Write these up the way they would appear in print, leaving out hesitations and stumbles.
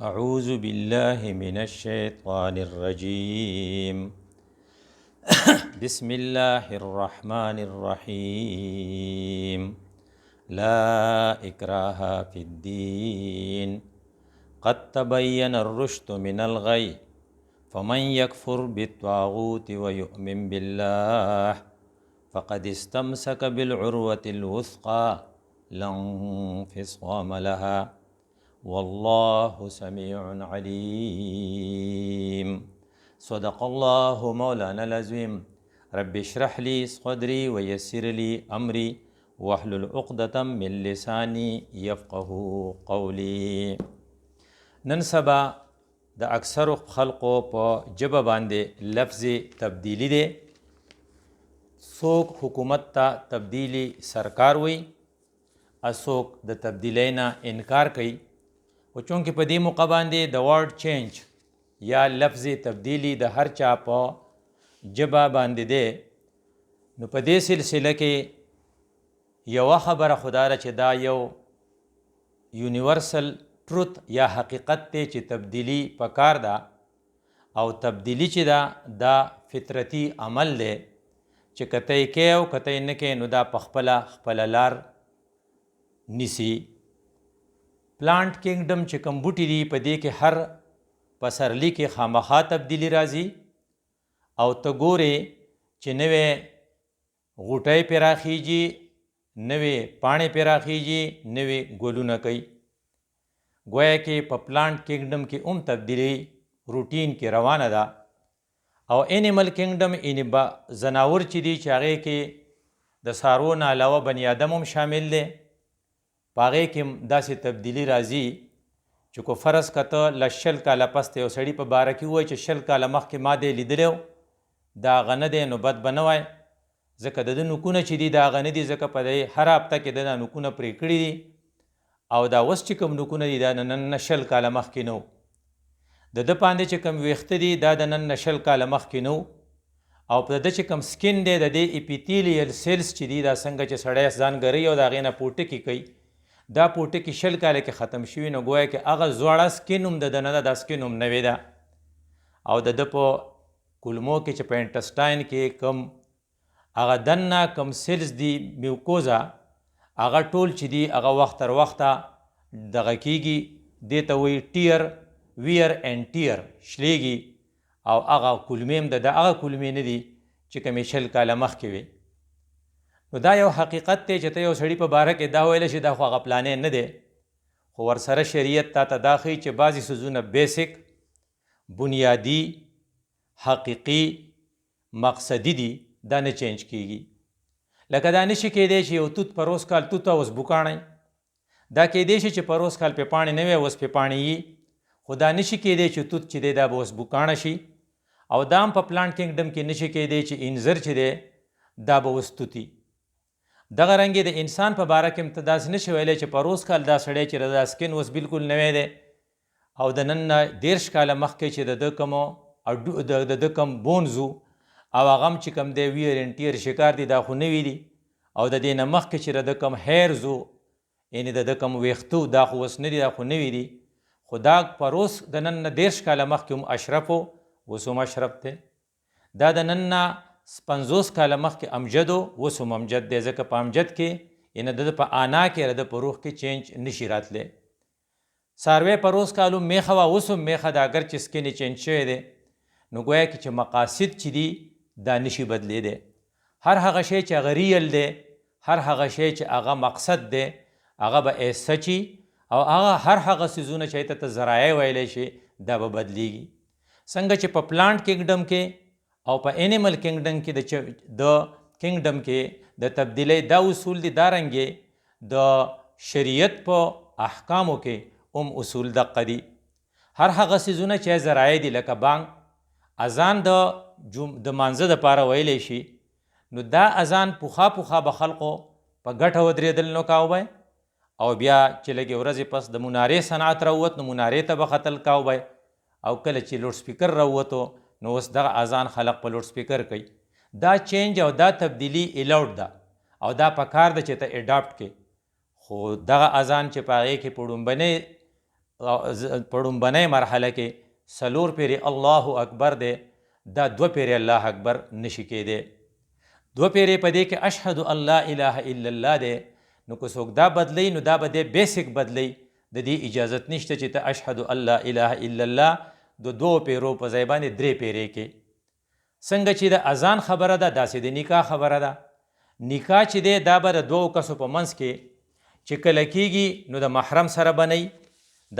اعوذ باللہ من الشیطان الرجیم بسم اللہ الرحمن الرحیم لا اکراہ فی الدین قد تبین الرشد من الغی فمن یکفر بالطاغوت ویؤمن باللہ فقد استمسک بالعروۃ الوثقی لا انفصام لها واللہ سمیع علیم صدق اللہ مولانا العظیم رب اشرح لی صدری ویسر لی امری واحلل عقدۃ من لسانی یفقهوا قولی. نن سبا د اکثرو خلقو په ژبه باندې لفظ تبدیلی دی. څوک حکومت ته تبدیلی سرکار وی، څوک د تبدیلی نه انکار کوي. و چونکې په دې موقع باندې د ورډ چینج یا لفظ تبدیلی د هر چا په ژبه باندې دی، نو په دې سلسله کې یوه خبره خدا ده چې دا یو یونیورسل ټروت یا حقیقت دی چې تبدیلی پکار ده، او تبدیلی چې ده دا فطرتي عمل دی چې کته یې کوې او کته یې نه کوې نو دا په خپله لار نیسي. پلانټ کنګډم چې کوم بوټي دي په دې کې هر پسرلی کې خامخا تبدیلی راځي، او ته ګورې چې نوې غوټۍ پرې راخیږي، نوې پاڼې پرې راخیږي، نوې ګلونه کوي. گویا کې په پلانټ کنګډم کې تبدیلی روټین کې روانه ده. او انیمل کنګډم یعنې زناور چې دي چې هغې کې د څاروو نه علاوه بني آدم هم شامل دی، په هغې کې داسې تبدیلی راځي چې کو فرض که ته له 20 کاله پس ته یو سړي په باره کې ووایي چې 20 کاله مخکې ما دی لیدلی و، د هغه نه دی، نو بد به نه وای، ځکه د ده نوکونه چې دي د هغه نه دي، ځکه په دې هر هفته کې د دا نوکونه پرې کړي دي، او دا اوس چې کوم نوکونه دي دا د نن نه 20 کاله مخکې نه و. د ده باندې چې کوم ویښته دي دا د نن نه 20 کاله مخکې نه و. او په ده چې کوم سکین دی د دې اپیتیلیل سیلز چې دي دا څنګه چې سړی ځان ګروي او د هغې نه پوټکي کوي، دا پوټکي 20 کاله کې ختم شوي، نو ګویا کې هغه زوړه سکین هم د ده نه ده، دا سکین هم نوې ده. او د ده په کولمو کې چې په انټسټاین کې کم هغه دننه کم سیلز دي میوکوزا، هغه ټول چې دي هغه وخت تر وخته دغه کېږي، دې ته وایي ټیر ویر اینډ ټیر شلیږي، او هغه کولمې هم د ده هغه کولمې نه دي چې کومې 20 کاله مخکې وي. نو دا یو حقیقت دی چې ته یو سړي په باره کې دا ویلی شي دا خو هغه پلانې نه دی، خو ورسره شریعت تا ته دا ښیي چې بعضې څیزونه بیسک بنیادي حقیقي مقصدي دي، دا نه چینج کیږي. لکه دا نشي کیدی چې یو توت په روز کال توت اوس بوکاڼی، دا کیدی شي چې په روز کال پې پاڼې نه وي اوس پې پاڼې یي، خو دا نشي کیدی چې توت چې دی دا به اوس بوکاڼه شي. او دا هم په پلانټ کنګډم کې نشي کیدی چې انځر چې دی دا به اوس توتي. دغه رنګې د انسان په باره کې هم ته داسې نشي ویلی چې په روز کال دا سړی چې دا سکین اوس بلکل نوی دی، او د نن نه 30 کاله مخکې چې د ده کومو د ده کم بونز و او هغه هم چې کوم دی ویر اینډ ټیر شکار دي دا خو نوي دي، او د دې نه مخکې چې د ده کم هیرز و یعنې د ده کم ویښته و دا خو اوس نه دي، دا خو نوي دي. خو دا په روز د نن نه 30 کاله مخکې هم اشرف و، اوس هم اشرف دی. دا د نن نه 50 کاله مخکې امجد و، اوس هم امجد دی، ځکه په امجد کې یعنې د ده په آنا کې د په روح کې چینج نشي راتلی. څاروی په روز کالو میخه وه، اوس هم میخه ده، اگر چې سکین یې چینج شوی دی. نو گویا کې چې مقاصد چې دي دا نشي بدلیدی. هر هغه شی چې هغه ریل دی، هر هغه شی چې هغه مقصد دی، هغه به ایسه چي، او هغه هر هغه څیزونه چې هغې ته ذرایع ویلی شي دا به بدلیږي. څنګه چې په پلانټ کنګډم کې او په انیمل کنګډم کې د کنګډم کې د تبدیلی دا اصول دي، دارنګې د شریعت په احکامو کې هم اصول دقه دي. هر هغه څیزونه چې ذرایع دي لکه بانک اذان د مانځه دپاره ویلی شي، نو دا اذان پوخا به خلقو په ګټه ودرېدل نو کاوه، او بیا چې لږې ورځې پس د منارې صنعت راووت نو منارې ته به ختل کاوه، او کله چې لوډ سپیکر راووتو نو اوس دغه اذان خلق په لوډ سپیکر کوي. دا چینج او دا تبدیلی الاؤډ ده، او دا پکار ده چې ته اډاپټ کې. خو دغه اذان چې په هغې کې په ډومبنۍ په ډومبنۍ مرحله کې 4 پیرې الله اکبر دی، دا 2 پیرې الله اکبر نشي کېدی. 2 پیرې په دې کې اشهد ان لا اله الا الله دی. نو که څوک دا بدلی نو دا به دی بیسک بدلی، د دې اجازت نشته چې ته اشهد ان لا اله الا الله د 2 پیرو په ځای باندې 3 پیرې کې. څنګه چې د اذان خبره ده داسې د نکاح خبره ده. نکاح چې دی دا به د 2 کسو په منځ کې چې کله کېږي نو د محرم سره بنئ، د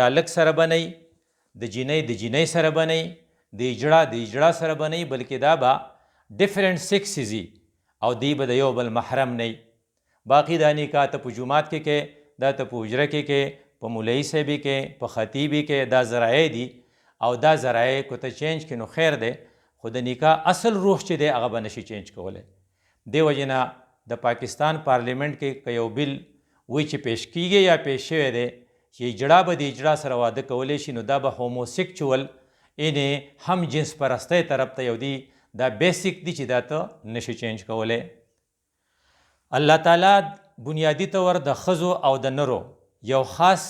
هلک سره بنئ، د جینۍ سره بنئ، د اجړه سره بنئ، بلکې دا به ډفرنٹ سیکسز او دی به د یو بل محرم نه. باقي دا نکاح ته په جومات کې کې، دا ته په حجره کې، په مولوي صاحبي کې، په خطیبي کې، دا ذرایع دي او دا ذرایع کو ته چینج کړي نو خیر دی، خو د نکاح اصل روح چې دی هغه به نشي چینج کولی. دې وجې نه د پاکستان پارلیمنٹ کې که یو بل وی چې پیش کیږي یا پیش شوی دی چې اجړه به د اجړه سره واده کولی شي، نو دا به هوموسیکچول یعنې هم جنس پرستی طرف ته یو دی، دا بیسک دی چې دا ته نشي چینج کولی. الله تعالی بنیادی طور د ښځو او د نرو یو خاص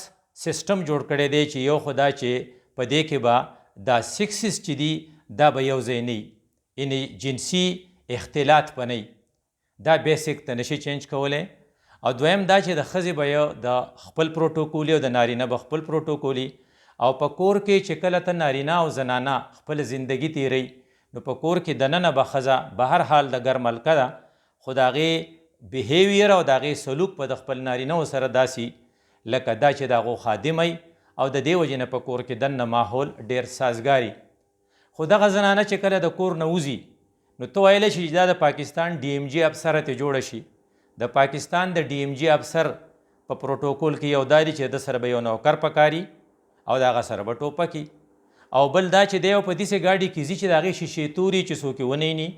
سیسټم جوړ کړی دی چې یو خدا چې په دې کې به دا سیکسز چې دي دا به یو ځای نه وي، یعنې جنسي اختلاط به نه وي، دا بیسک ته نشي چینج کولی. او دویم دا چې د ښځې به یو د خپل پروټوکولي او د نارینه به خپل پروټوکولي، او په کور کې چې کله ته نارینه او زنانه خپل زندگی تیری نو په کور کې دننه به ښځه به هر حال د ګر ملکه ده، خو د هغې بیهیویر او د هغې سلوک په د خپل نارینهو سره داسې لکه دا چې د هغو خادمه او د دې وجې نه په کور کې دننه ماحول ډېر سازګاري. خو دغه زنانه چې کله د کور نه وځي نو ته ویلی شي چې دا د پاکستان ډي ایم جي افسره ترې جوړه شي. د پاکستان د ډي ایم جي افسر په پروټوکول کې یو دا دی چې د سره به یو نوکر پکاري او د هغه سره به ټوپکي، او بل دا چې دی په داسې ګاډي کې ځي چې د هغې شیشې توري چې څوک یې ونیني،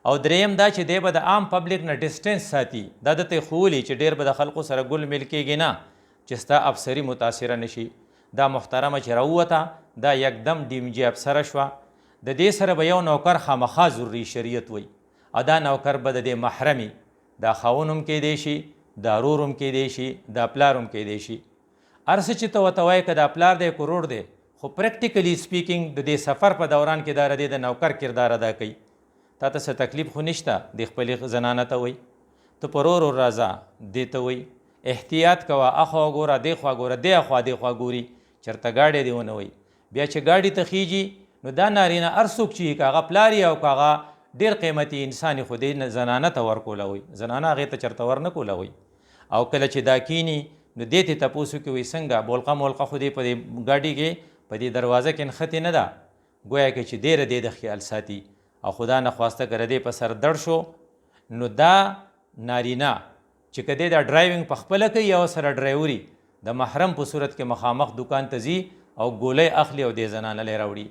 او دریم دا چې دی به د عام پبلک نه ډسټنس ساتي. دا درته یې ښوولي چې ډېر به د خلقو سره ګل میل کېږي نه چې ستا افسري متاثره نشي. دا محترمه چې راووته دا یکدم ډي ایم جي افسره شوه. د دې سره به یو نوکر خامخا ضروري شریعت وی، او دا نوکر به د دې محرمي، دا خاون هم کېدی شي، دا رور هم کېدی شي، دا پلار هم کېدی شي. هر څه چې ته ورته وایې که دا پلار دی که رور دی، خو پریکټیکلی سپیکینګ د دې سفر په دوران کې دا د نوکر کردار ادا کوي. تا ته څه تکلیف خو نشته، د خپلې زنانه ته وایي ته په رور راځه، دې ته وایي احتیاط کوه، اخوا ګوره دې خوا ګوره، دې خوا دې خوا ګوري، چېرته ګاډی دې ونه وایي. بیا چې ګاډي ته خیږي نو دا نارینه هر څوک چې که هغه پلار او که هغه ډېر قیمتي انسان خو دې زنانه ته ورکولی، زنانه هغې ته چېرته ور نه کولی. او کله چې دا کینی نو دې ته تپوس وکړي وایي څنګه بولقه مولقه خو دې په دې ګاډي کې په دې دروازه کې نښتې نه ده، ګویا کې چې ډېره دې د خیال ساتي. او خدا نخواسته که د دې په سر دړ شو نو دا نارینه چې که دی دا ډرایوینګ په خپله کوي او سره ډرایوري د محرم په صورت کې مخامخ دکان ته ځي او ګولۍ اخلي او دې زنانه لی راوړي.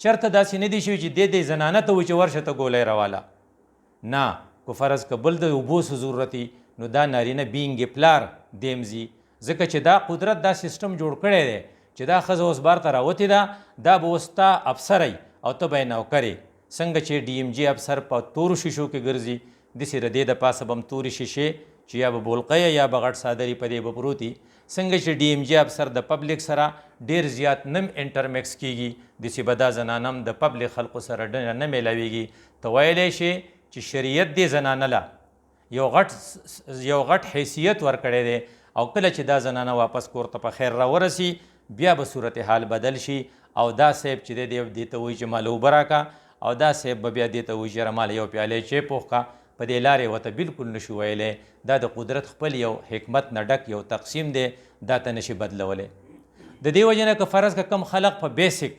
چېرته داسې نه دي شوي چې دې زنانه ته وایي چې ورشه ته ګولۍ راواله، نه. که فرض که بل د اوبو څه ضرورت نو دا نارینه بینګ پلار دیم ځي، ځکه چې دا قدرت دا سیسټم جوړ کړی دی چې دا ښځه اوس بار ته راوتې ده، دا به اوس تا افسری او ته به یې نوکرې. څنګه چې ډي ایم جي افسر په تورو شیشو کې ګرځي، داسې د دې د پاسه به هم تورې شیشې چې یا به بولقه یا به غټ څادري په دې به پروت وي. څنګه چې ډي ایم جي افسر د پبلک سره ډېر زیات نه انټرمیکس کېږي، داسې به دا زنانه هم د پبلک خلقو سره نه میلاویږي. ته ویلی شي چې شریعت دې زنانه له یو غټ حیثیت ورکړی دی، او کله چې دا زنانه واپس کور ته په خیر راورسي بیا به صورتحال بدل شي. او دا صاحب چې دی دې ته وایي چې مال اوبه راکړه، او دا صاحب به بیا دې ته وایي چې یاره مال یو پیالی چای پوخ کړه. په دې لارې ورته بلکل نشو ویلی. دا د قدرت خپل یو حکمت نه ډک یو تقسیم دی، دا ته نشي بدلولی. د دې وجې نه که فرض که کم خلق په بیسک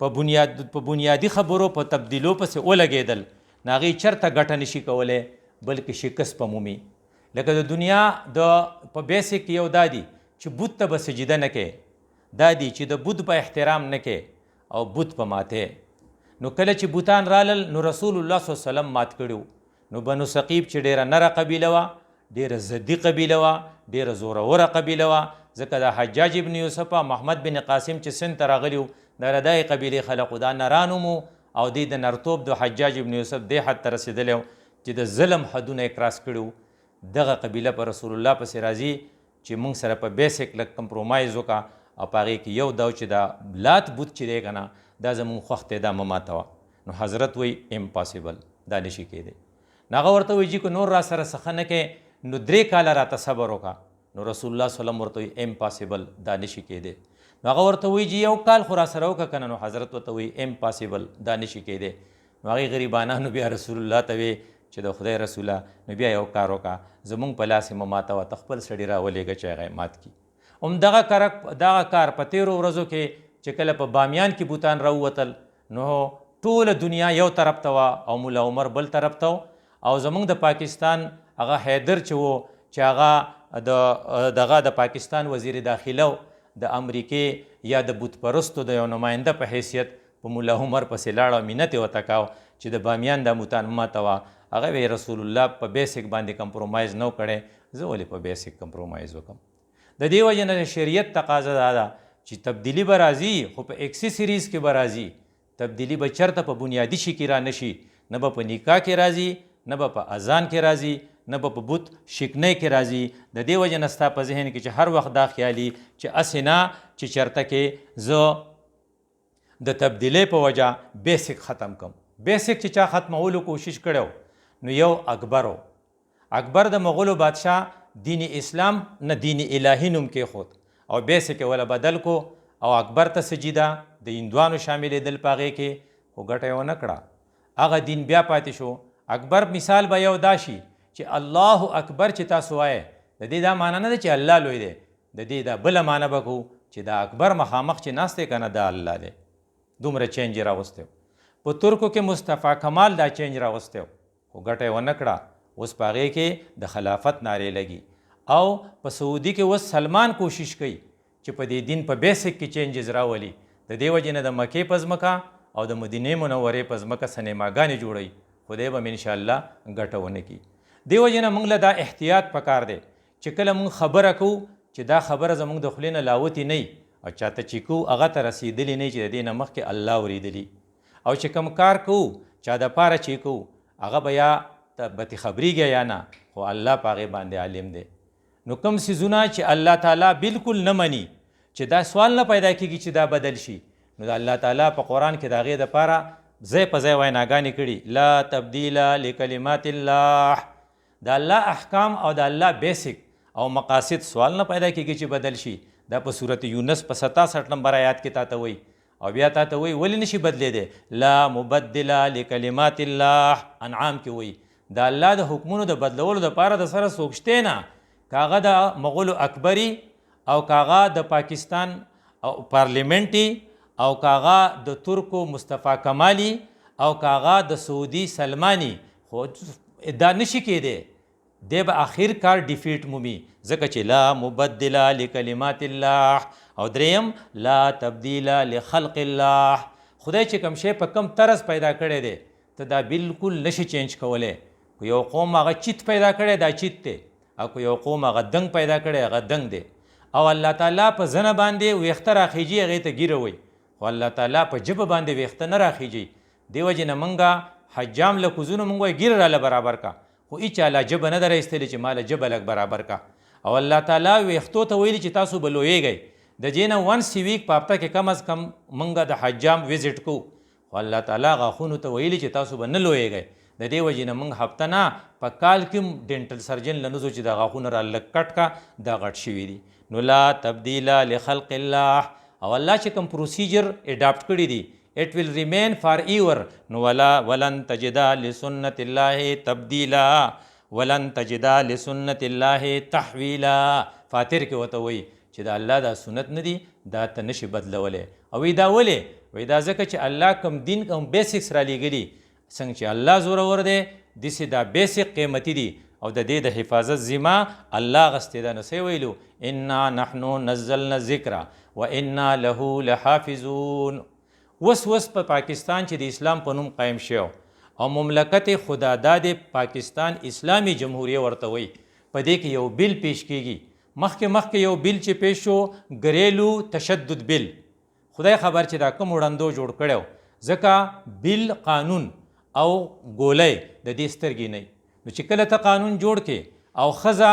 په بنیادي خبرو په تبدیلو پسې ولګېدل نو هغې چېرته ګټه نشي کولی بلکې شکست به مومي. لکه د دنیا په بیسک یو دا دی چې بت ته به سجده نه کوې، دا دی چې د بت به احترام نه کوې او بت به ماتې. نو کله چې بوتان رالل نو رسول الله صلی الله علیه وسلم مات کړي. نو بنو ثقیب چې ډېره نره قبیله وه، ډېره ضدي قبیله وه، ډېره زوروره قبیله وه، ځکه د حجاج ابن یوسف محمد بن قاسم چې سند ته راغلي وو د ردای قبیلې خلقو، دا نرانو مو او دی د نرتوب د حجاج ابن یوسف دې حد ته رسېدلی و چې د ظلم حدونه یې کراس کړي وو. دغه قبیله په رسول الله پسې راځي چې موږ سره په بیسک لږ کمپرومایز وکړه او په هغې کې یو دا چې دا لات بت چې دی که نه دا زمونږ خوښ دی دا مه ماتوه. نو حضرت وی امپاسبل، دا نشي کېدی. نو هغه ورته وایي چې که نور را سره څه ښه نه کوې نو 3 کاله راته صبر وکړه. نو رسول الله صلی الله علیه وسلم ورته وایي امپاسبل، دا نشي کېدی. نو هغه ورته وایي چې 1 کال خو را سره وکړه که نه. نو حضرت ورته وایي امپاسبل، دا نشي کېدی. نو هغې غریبانانو بیا رسول الله ته وی چې د خدای رسوله نو بیا یو کار وکړه، زمونږ په لاس یې مه ماتوه، ته خپل سړي راولېږه چې هغه یې مات کړي. دغه کار په 13 ورځو کې چې کله په بامیان کې بوتان راووتل نو ټوله دنیا یو طرف ته وه او ملا عمر بل طرف ته و. او زمونږ د پاکستان هغه حیدر چې و چې هغه دغه د پاکستان وزیر داخله و، د امریکې یا د بت پرستو د یو نماینده په حیثیت په ملا عمر پسې لاړه، منت یې ورته کاوه چې د بامیان دا بوتان مه ماتوه. هغه وی رسول الله په بیسک باندې کمپرومایز نه کړی، زه ولې په بیسک کمپرومایز وکړم. د دې وجې نه د شریعت تقاضا دا ده چې تبدیلی به راځي خو په اکسیسریز کې به راځي. تبدیلی به چېرته په بنیادي شي کې را نشي، نه به په نکاح کې راځي، نه به په اذان کې راځي، نه به په بت شکنۍ کې راځي. د دې وجې نه ستا په ذهن کې چې هر وخت دا خیالي چې هسې نه چې چېرته کې زه د تبدیلی په وجه بیسک ختم کم. بیسک چې چا ختمولو کوشش کړی نو یو اکبر و. اکبر د مغولو بادشاه دین اسلام نه دین الهي نوم کېښود او بیسک یې وله بدل کو او اکبر ته سجیده د هندوانو شاملېدل په هغې کې، خو ګټه یې ونه کړه. هغه دین بیا پاتې شو. اکبر مثال به یو دا شي چې الله اکبر چې تاسو وایې د دې دا معنی نه ده چې الله لوی دی، د دې دا بله معنی به کوو چې دا اکبر مخامخ چې ناست دی که نه دا الله دی. دومره چینج یې راوستی و. په ترکو کې مصطفی کمال دا چینج راوستی و خو ګټه یې ونه کړه. اوس په هغې کې د خلافت نارې لګي او په سعودي کې اوس سلمان کوشش کوي چې په دې دین په بیسک کې چینجز راولي. د دې وجې نه د مکې په ځمکه او د مدینې منورې په ځمکه سینماګانې جوړوي، خدای به انشاءالله ګټه ونه کړي. دې وجې نه موږ له دا احتیاط پکار دی چې کله موږ خبره کوو چې دا خبره زموږ د خولې نه لاوتې نه وي او چاته چې کوو هغه ته رسېدلې نه چې د دې نه مخکې الله اورېدلي، او چې کوم کار کوو چا دپاره چې کوو هغه به یا بتې خبرېږي یا نه، خو الله په هغې باندې عالم دی. نو کوم څیزونه چې الله تعالی بالکل نه مني چې دا سوال نه پیدا کېږي چې دا بدل شي، نو د الله تعالی په قرآن کې د هغې دپاره ځای په ځای ویناګانې کړي. لا تبدیل لکلمات الله، د الله احکام او د الله بیسک او مقاصد سوال نه پیدا کېږي چې بدل شي. دا په صورت یونس په 67 نمبر آیات کې تاته وایي او بیا تاته وایي ولې نشي بدلېدی. لا مبدل لکلمات الله. انعام کې وایي د الله د حکمونو د بدلولو دپاره د سره څوک شتی نه، که هغه د مغولو اکبري او که هغه د پاکستان او پارلیمنټي او که هغه د ترکو مصطفی کمالي او که هغه د سعودي سلماني، خو دا نشي کېدی. دی به آخر کار ډیفیټ مومي ځکه چې لا مبدل لکلمات الله. او دریم لا تبدیل لخلق الله. خدای چې کوم شی په کم طرز پیدا کړی دی ته دا بالکل نشي چینج کولی. که یو قوم هغه چیت پیدا کړی دا چیت دی، او که یو قوم هغه دنګ پیدا کړی هغه دنګ دی. او الله تعالی په زنه باندې ویښته راخیجي هغې ته ګیره وایي، خو الله تعالی په ژبه باندې ویښته نه راخیجي. دې وجې نه موږ حجام له کوزونو موږ وایي ګیره راله برابر کا، خو هیچا له ژبه نه ده راایستلې چې ما له ژبه لږ برابر کا. او الله تعالی ویښتو ته ویلي چې تاسو به لویږئ. د دې نه ونس ویک په هفته کې کم از کم موږ د حجام ویزټ کوو، خو الله تعالی غاښونو ته ویلي چې تاسو به نه لویږئ. د دې وجې نه موږ هفته نه په کال کې ډینټل سرجن له نه ځو چې د غاښونه را لږ کټ کا دا غټ شوي دي. نو لا تبدیل لخلق الله. او الله چې کوم پروسیجر اډاپټ کړي دي it will remain forever. نو ولن تجد لسنت الله تبدیلا ولن تجد لسنت الله تحویلا. فاتر کې ورته وایي چې د الله دا سنت نه دي دا ته نشي بدلولی. او وی دا ولې؟ وی دا ځکه چې الله کوم دین کوم بیسکس را لیږلي، څنګه چې الله زورور دی داسې دا بیسک قیمتي دي او د دې د حفاظت ذمه الله غستې ده. نو څه ویلو؟ انا نحنو نزلنا الذکر و انا له لحافظون. وس په پاکستان چې د اسلام په نوم قایم شو او مملکت خداداد پاکستان اسلامی جمهوریه ورته وایي، په دې کې یو بل پیش کیږي. مخکې یو بل چې پیش شو ګریلو تشدد بل، خدای خبر چې دا کوم وړاندو جوړ کړو، ځکه بل قانون او ګولۍ د دې سترګې نه. نو چې کله ته قانون جوړ کې او ښځه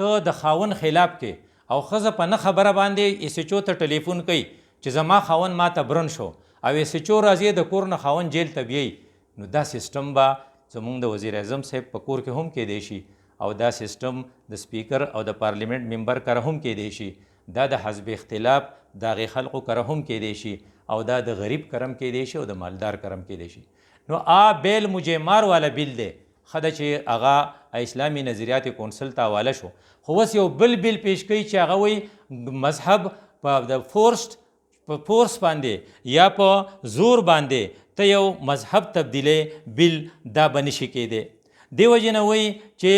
ته د خاوند خلاف کې او ښځه په نه خبره باندې ایس ایچ او ته ټلیفون کوي چې زما خاوند ما ته برن شو او ایس ایچ او راځي د کور نه خاوند جیل ته بیایي، نو دا سیسټم به زمونږ د وزیر اعظم صاحب په کور کې هم کیدی شي او دا سیسټم د سپیکر او د پارلیمنت ممبر کره هم کیدی شي، دا د حزب اختلاف د هغې خلقو کره هم کیدی شي او دا د غریب کرم کیدی شي او د مالدار کرم کیدی شي. نو بیل مجھے مار والا بیل دی ښه ده چې هغه اسلامي نظریات کونسل ته حواله شو، خو اوس یو بل بیل پیش کوي چې هغه وایي مذهب په د فورس باندې یا په زور باندې ته یو مذهب تبدیلی بیل دا به نشي کیدی. دې وجې نه وایي چې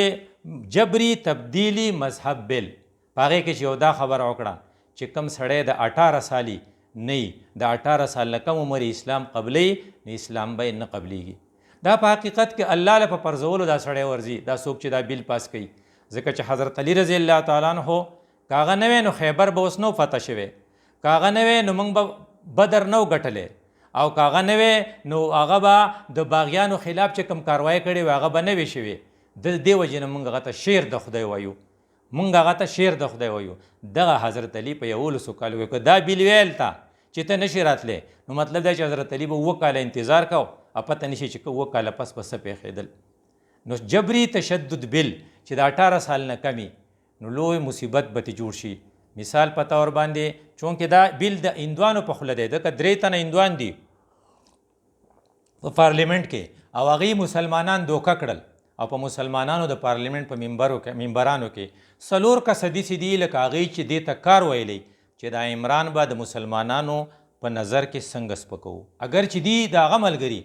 جبری تبدیلی مذهب بیل په هغې کې چې یو دا خبره وکړه چې کم سړی د 18 سالي نه د 18 سال نه کم عمر اسلام قبلی نه اسلام به نه قبلیږي. دا په حقیقت کې الله له په پرځولو دا سړی ورځي، دا څوک چې دا بیل پاس کوي، ځکه چې حضرت علی رضی الله تعالی عنہ که هغه نه وی نو خیبر به اوس نو فتح شوی، که هغه نه وی نو موږ به بدر نو ګټلی، او که هغه نه وی نو هغه به د باغیانو خلاف چې کوم کاروایی کړې وي هغه به نه وي شوي. د دې وجې نه موږ هغه ته شیر د خدای وایو، موږ هغه ته شیر د خدای وایو. دغه حضرت علی په 1100 کال کې دا بیل ویل تا چې ته نشي راتلی، نو مطلب دا چې حضرت علی به 7 کاله انتظار کو او پته نشي چې 7 کاله پس به څه پیښېدل. نو جبری تشدد بیل چې د 18 سال نه کمی نو لوی مصیبت به جوړ شي. مثال په طور باندې چونکې دا بیل د هندوانو په خوله دی، ځکه 3 تنه هندوان دي په پارلیمنت کې او هغوی مسلمانان دوکه کړل او په مسلمانانو د پارلیمنت په ممبرانو کې 4 کسه داسې دي لکه هغوی چې دې ته کار ویلی چې دا عمران به د مسلمانانو په نظر کې څنګه سپکوو، اگر چې دی د هغه ملګري،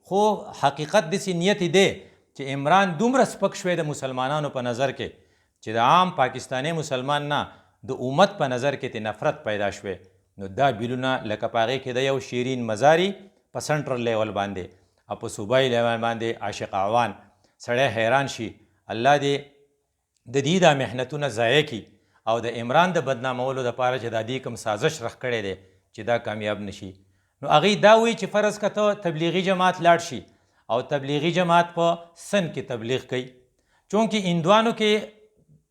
خو حقیقت داسې نیت دی چې عمران دومره سپک شوی د مسلمانانو په نظر کې چې د عام پاکستانی مسلمان نه د امت په نظر کې ته نفرت پیدا شوی. نو دا بیلونه لکه په هغې کې د یو شیرین مزاري په سنټرل لیول باندې او په صوبایي لیول باندې عاشق اعوان سړی حیران شي، الله دې د دې دا محنتونه ضایع کړي او د عمران د بدنامولو دپاره چې دا دې کوم سازش رخ کړی دی چې دا کامیاب نشي. نو هغوی دا وایي چې فرض که ته تبلیغي جماعت لاړ شي او تبلیغي جماعت په سن کې تبلیغ کوي، چونکې هندوانو کې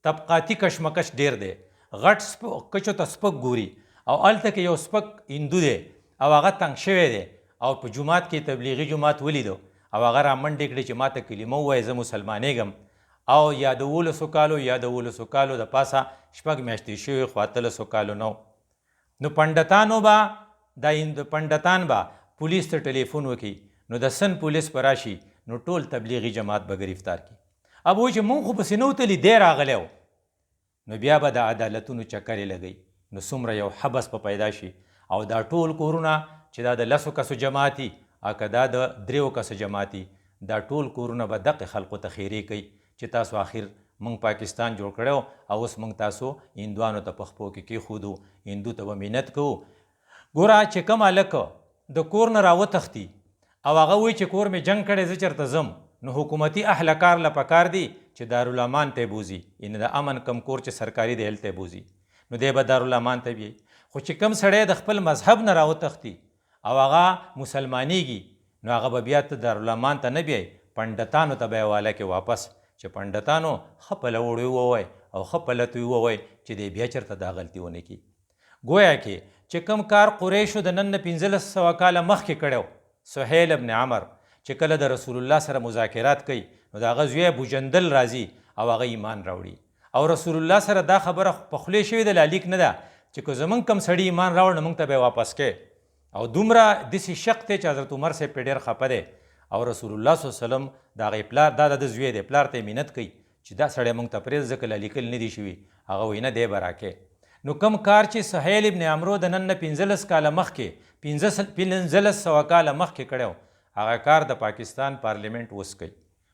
طبقاتي کشمکش ډیر دی، غټ کچو ته سپک ګوري او هلته کې یو سپک هندو دی او هغه تنګ شوی دی او په جومات کې تبلیغي جومات ولیدو او هغه رامنډې کړې چې ما ته کلمه ووایه زه مسلمانېږم، او یا د 1100 کالو یا د 1100 کالو د پاسه 6 میاشتې شوي خو 1300 کالو نو. نو پنډتانو به دا پنډتان به پولیس ته ټلیفون وکړي، نو د سن پولیس به راشي نو ټول تبلیغي جماعت به گرفتار کړي. اب وایي چې مونږ خو پسې نه وتلي دی راغلی و، نو بیا به د عدالتونو چکرې لګوي، نو څومره یو حبس په پیدا شي او دا ټول کورونه چې دا د 10 کسو جماعتي او که دا د 3 کسو جماعتي، دا ټول کورونه به دقې خلقو ته خیرې کوي چې تاسو آخر موږ پاکستان جوړ کړی او اوس موږ تاسو هندوانو ته په خپو کې کېښودو، هندو ته به منت کوو. ګوره چې کوم هلک د کور نه راوتښتي او هغه وایي چې کور مې جنګ کړی زه چېرته ځم، نو حکومتي اهلکار له پکار دی چې دارالامان ته یې بوځي، یعنې د امن کم کور چې سرکاري دی هلته یې بوځي، نو دی به دارالامان ته بیایي. خو چې کوم سړی د خپل مذهب نه راوتښتي او هغه مسلمانېږي، نو هغه به بیا ته دارالامان ته نه بیایي، پنډتانو ته به یې واله کې واپس چې پنډتانو ښه پلوړی ووایي او ښه پلتوی ووایي چې دی بیا چېرته دا غلطي ونه کړي. گویا کې چې کوم کار قریشو د نن نه 1500 کاله مخکې کړی و، سهیل ابن عمر چې کله د رسول الله سره مذاکرات کوي نو د هغه زوی ابوجندل راځي او هغه ایمان راوړي، او رسول الله سره دا خبره په خولې شوې ده، لالیک نه ده چې که زمونږ کم سړي ایمان راوړ نو موږ ته به یې واپس کې. او دومره داسې شک دی چې حضرت عمر صاحب پې ډېر خفه دی او رسول الله صلی الله علیه وسلم د هغې پلار دا د زوی دی، پلار ته یې منت کوي چې دا سړی موږ ته پرېږده ځکه لالیکل نه دي شوي، هغه وایي نه دی به راکې. نو کم کار چې سهیل ابن عمرو د نن نه 15 کاله مخکې 1500 کاله مخکې کړی و، هغه کار د پاکستان پارلیمنت اوس کوي.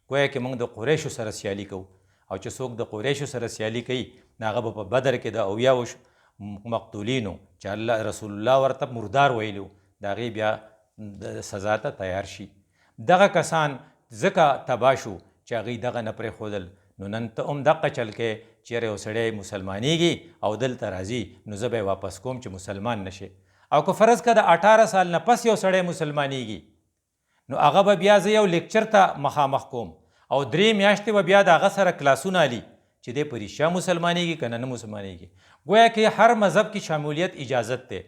گویا کې موږ د قریشو سره سیالي کوو، او چې څوک د قریشو سره سیالي کوي نو هغه به په بدر کې د 70 مقتولینو چې الله رسول الله ورته مردار ویلو د هغې بیا سزا ته تیار شي. دغه کسان ځکه تباه شو چې هغوی دغه نه پرېښودل. نو نن ته هم دقه چل کې چیرې یو سړی مسلمانېږي او دلته راځي نو زه به یې واپس کوم چې مسلمان نشي. او که فرض که د 18 سال نه پس یو سړی مسلمانېږي نو هغه به بیا زه یو لیکچر ته مخامخ کوم او 3 میاشتې به بیا د هغه سره کلاسونه علي چې دی په رښتیا مسلمانېږي که نه مسلمانېږي. گویا کې هر مذهب کې شمولیت اجازت دی.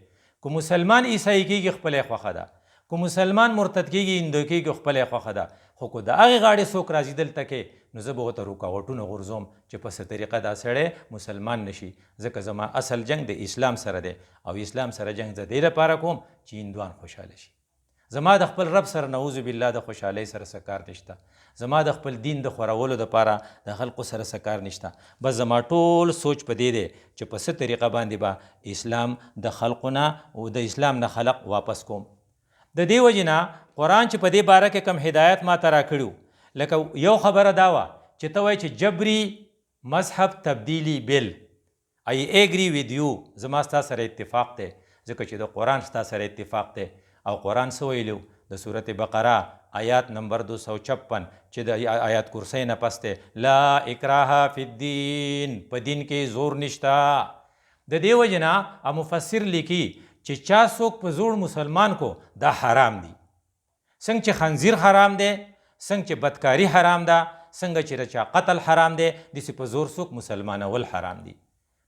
که مسلمان عیسائی کېږي خپله خوښه ده، که مسلمان مرتد کېږي هندو کېږي خپله خوښه ده، خو که د هغې غاړې څوک راځي دلته کې نو زه به ورته رکاوټونه غورځوم چې په څه طریقه دا سړی مسلمان نشي. ځکه زما اصل جنگ د اسلام سره دی او اسلام سره جنگ زه دې لپاره کوم چې هندوان خوشحاله شي. زما د خپل رب سره نعوذ بالله د خوشحالۍ سره څه کار نشته، زما د خپل دین د خورولو دپاره د خلقو سره څه کار نشته. بس زما ټول سوچ په دې دی چې په څه طریقه باندې به اسلام د خلقو نه او د اسلام نه خلق واپس کوم. د دې وجې نه قرآن چې په دې باره کې کم هدایت ما ته راکړي، لکه یو خبره دا وه چې ته وایې چې جبری مذهب تبدیلی بل I agree with you، زما ستا سره اتفاق دی ځکه چې د قرآن ستا سره اتفاق دی. او قرآن څه ویلو د صورت بقره آیات نمبر 256 چې د آیات کرسی نه پس دی لا اکراه فی الدین، په دین کې زور نشته. د دې وجې نه مفسر لیکي چې چا څوک په زور مسلمان کو دا حرام دی. څنګه چې خنزیر حرام دی، څنګه چې بدکاری حرام ده، څنګه چې رچا قتل حرام دی، داسې په زور څوک مسلمانول حرام دی.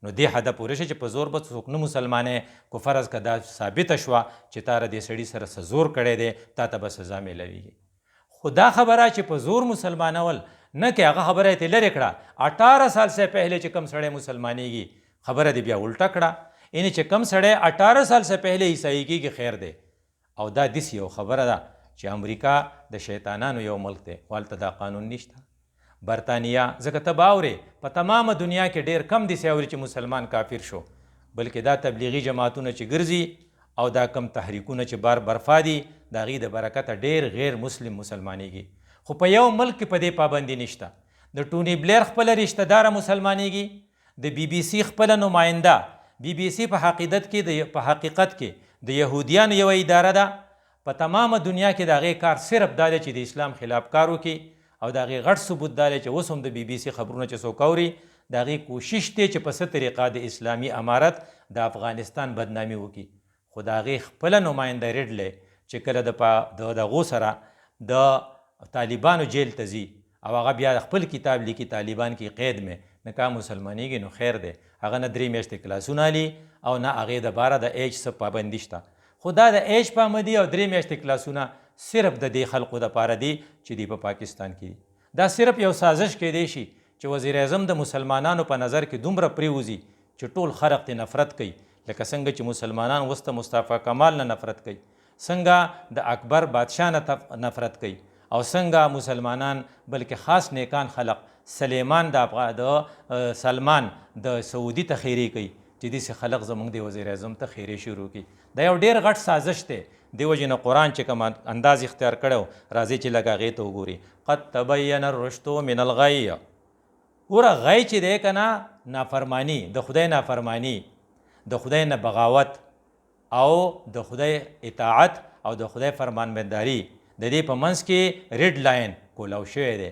نو دې حده پورې شه چې په زور به څوک نه مسلمانې کو فرض که دا ثابته شوه چې تا دې سړي سره څه زور کړی دی تا ته به سزا میلویږي. خو دا خبره چې په زور مسلمانول نه کې هغه خبره یې ترې لرې کړه. 18 سال سے پہلے چې کم سړی مسلمانېږي خبره دې بیا الټه کړه، یعنی چې کم سړی 18 سال سے پہلے عیسائی کېږي خیر دی. او دا داسې یو خبره ده چې امریکا د شیطانانو یو ملک دی، هلته دا قانون نشته. برطانیه ځکه ته به اورې په تمامه دنیا کې ډېر کم داسې اوري چې مسلمان کافر شو، بلکې دا تبلیغي جماعتونه چې ګرځي او دا کم تحریکونه چې بار برپا دي د هغې د برکته ډېر غیر مسلم مسلمانېږي. خو په یو ملک کې په دې پابندي نشته. د ټوني بلیر خپله رشته داره مسلمانېږي، د بی بی سی خپله نماینده. بی بی سی په حقیقت کې د یهودیانو یوه اداره ده. په تمامه دنیا کې د هغې کار صرف دا دی چې د اسلام خلاف کار وکړي او د هغې غټ ثبوت دا دی چې اوس هم د بی بی سی خبرونه چې څوک اوري د هغې کوشش دی چې په څه طریقه د اسلامي امارت د افغانستان بدنامي وکړي. خو د هغې خپله نماینده ریډلی چې کله د دغو سره د طالبانو جیل ته ځي او هغه بیا خپل کتاب لیکي طالبان کې قید مې نه که مسلمانېږي نو خیر دی، هغه نه 3 میاشتې کلاسونه علي او نه هغې دپاره د ایج څه پابندي شته. خو دا د ایج پابندي او 3 میاشتې کلاسونه صرف د دې خلقو دپاره دي چې دی په پاکستان کې دي. دا صرف یو سازش کیدی شي چې وزیر اعظم د مسلمانانو په نظر کې دومره پریوځي چې ټول خلق ته نفرت کوي، لکه څنګه چې مسلمانان اوس د مصطفی کمال نه نفرت کوي، څنګه د اکبر بادشاه نه نفرت کوي، او څنګه مسلمانان بلکې خاص نیکان خلق سلیمان د سلمان د سعودي ته خیری کوي چې داسې خلق زموږ د وزیر اعظم ته خیری شروع کړي. دا یو ډېر غټ سازش دی. دې وجې نه قرآن چې کوم انداز اختیار کړی راځي چې لږ هغې ته وګوري. قد تبین الرشد من الغی. ګوره غی چې دی که نه نافرمانی، د خدای نافرمانی، د خدای نه بغاوت او د خدای اطاعت او د خدای فرمانبرداري د دې په منځ کې ریډ لاین کولاو شوی دی،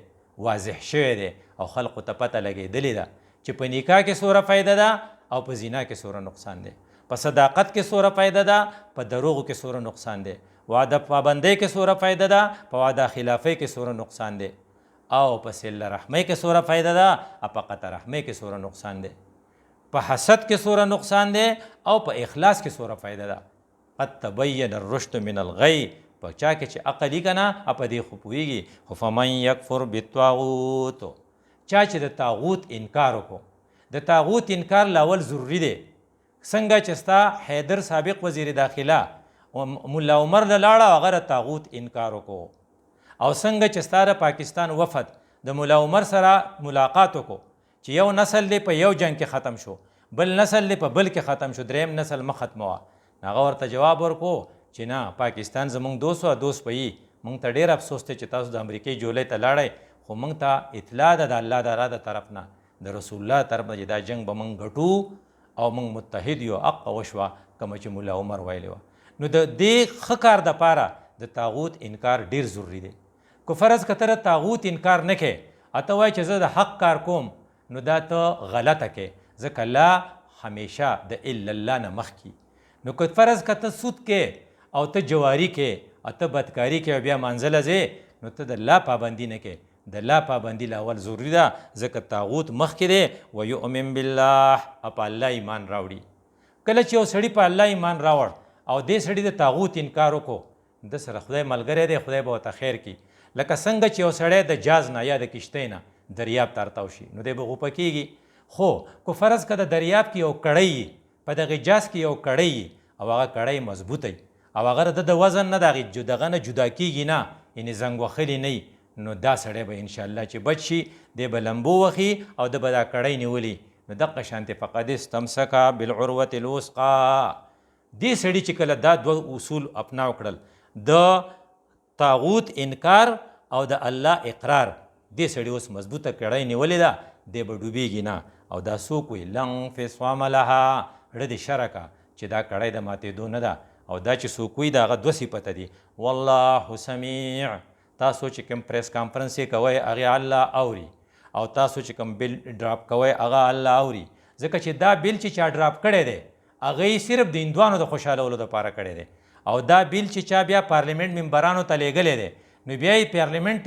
واضح شوی دی او خلقو ته پته لګېدلې ده چې په نکاح کې څومره فایده ده او په زنا کې څومره نقصان دی، په صداقت کې څومره فایده ده، په دروغو کې څومره نقصان دی، وعده پابندۍ کې څومره فایده ده، په وعده خلافۍ کې څومره نقصان دی، او په صله رحمۍ کې څومره فایده ده او په قطع رحمۍ کې څومره نقصان دی، په حسد کې څومره نقصان دی او په اخلاص کې څومره فایده ده. قد تبین الرشد من الغی. په چا کې چې عقل یي که نه په دې خو پوهېږي. خو فمن یکفر بالطاغوت، چا چې د طاغوت انکار وکړو. د طاغوت انکار لاول ضروري دی. څنګه چې ستا حیدر سابق وزیر داخله ملا عمر له لاړه هغه د طاغوت انکار وکړو، او څنګه چې ستا د پاکستان وفد د ملا عمر سره ملاقات وکړو چې یو نسل دی په یو جنگ کې ختم شو، بل نسل دی په بل کې ختم شو، دریم نسل مه ختموه. هغه ورته جواب ورکړو چې نه، پاکستان زمونږ دوست او دوست به یي. مونږ ته ډېر افسوس دی چې تاسو د امریکې جولۍ ته لاړئ، خو مونږ ته اطلاع ده د الله تعالی د طرف نه، د رسول الله طرف نه چې دا جنگ به مونږ ګټو او مونږ متحد یو. حقه وشوه کومه چې ملا عمر ویلې وه. نو د دې ښه کار دپاره د طاغوت انکار ډېر ضروري دی. که فرض که ته د طاغوت انکار نه کوې، اته وایې چې زه د حق کار کوم، نو دا ته غلطه کوې، ځکه لا همیشه د الا الله نه مخکې. نو که فرض که ته سود کوې او ته جواري کوې او ته بدکاري کوې او بیا منزله ځې، نو ته د الله پابندي نه کوې، د لا پابندي لاول ضروري ده، ځکه طاغوت مخکې دی. ویؤمن بالله، په الله ایمان راوړي. کله چې یو سړي په الله ایمان راوړ او دې سړي د طاغوت انکار وکړو، د سره خدای ملګری دی، خدای به ورته خیر کړي. لکه څنګه چې یو سړی د جاز نه یا د کشتۍ نه دریاب ته راتاو شي نو دی به غوپه کېږي. خو که فرض که د دریاب کې یو کړی په دغه جاز کې یو کړی او هغه کړی مضبوطی او هغه د وزن نه دغه نه جدا کېږي نه، یعنې زنګ وهلی نه، نو دا سړی به انشاءالله چې بچ شي، دی به لمبو وخي او د به دا کړی نیولي. نو دقه شانتې فقد استمسک بالعروة الوثقی. دې سړي چې کله دا دوه اصول اپناو کړل، د طاغوت انکار او د الله اقرار، دې سړي اوس مضبوطه کړی نیولې ده، دی به ډوبېږي نه. او دا څوک وي؟ لن فصام لها، ړه دې شرکه چې دا کړی د ماتېدو نه ده. او دا چې څوک وي د هغه دوه صفته دي. والله سمیع، تاسو چې کوم پریس کانفرنس یې کوئ هغې الله اوري، او تاسو چې کوم بل ډراپ کوئ هغه الله اوري. ځکه چې دا بل چې چا ډراپ کړی دی هغه یې صرف د هندوانو د خوشحالولو دپاره کړی دی، او دا بل چې چا بیا پارلیمنټ ممبرانو ته لیږلی دی نو بیا یې پارلیمنټ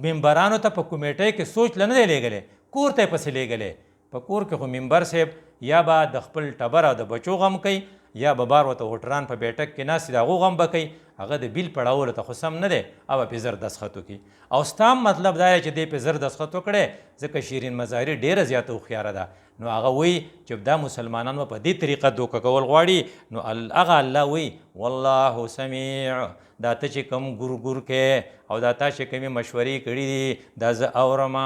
ممبرانو ته په کمیټۍ کې سوچ له نه دی لیږلی، کور ته یې پسې لیږلی. په کور کې خو ممبر صاحب یا به د خپل ټبر او د بچو غم کوي، یا به بار ورته هوټران په بیټک کې ناست د هغو غم به کوي. هغه د بیل پړاولو ته خو سم نه دی، او به پې زر دستخط وکړي. او ستا مطلب دا دی چې دی پې زر دستخط وکړی ځکه شیرین مظاهري ډېره زیاته هوښیاره ده. نو هغه وایي چې دا مسلمانان به په دې طریقه دوکه کول غواړي. نو هغه الله وایي والله سمیع، دا ته چې کوم ګور کې او دا تا چې کومې مشورې کړي دي دا زه اورم،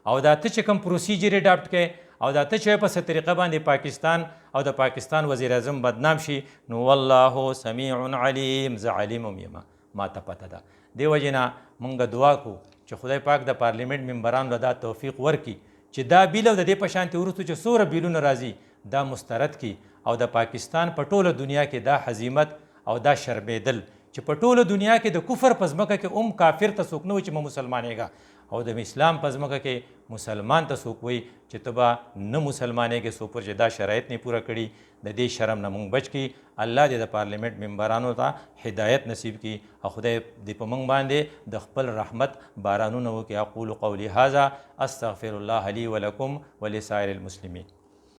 او دا ته چې کوم پروسیجر یې ډاپټ کې او دا ته چې په څه طریقه باندې پاکستان او د پاکستان وزیر اعظم بدنام شي، نو والله سمیع علیم، زه علیم یم، ما ته پته ده. دې وجې نه مونږ دعا کوو چې خدای پاک د پارلیمنټ ممبرانو له دا توفیق ورکړي چې دا بیل او د دې په شانتې وروستو چې څومره بیلونه راځي دا مسترد کړي، او د پاکستان په ټوله دنیا کې دا هزیمت او دا شرمېدل چې په ټوله دنیا کې د کفر په ځمکه کې کافر ته څوک نه وایي چې مه مسلمانېږه، او د اسلام په ځمکه کې مسلمان ته څوک وایي چې ته به نه مسلمانېږې څو پورې چې دا شرایط نه پوره کړي. د دې شرم نه مونږ بچ کړي. الله دې د پارلیمنټ ممبرانو ته هدایت نصیب کړي او خدای دې په مونږ باندې د خپل رحمت بارانونه وکړي. اقول قولي هذا استغفر الله لي ولكم ولسائر المسلمين.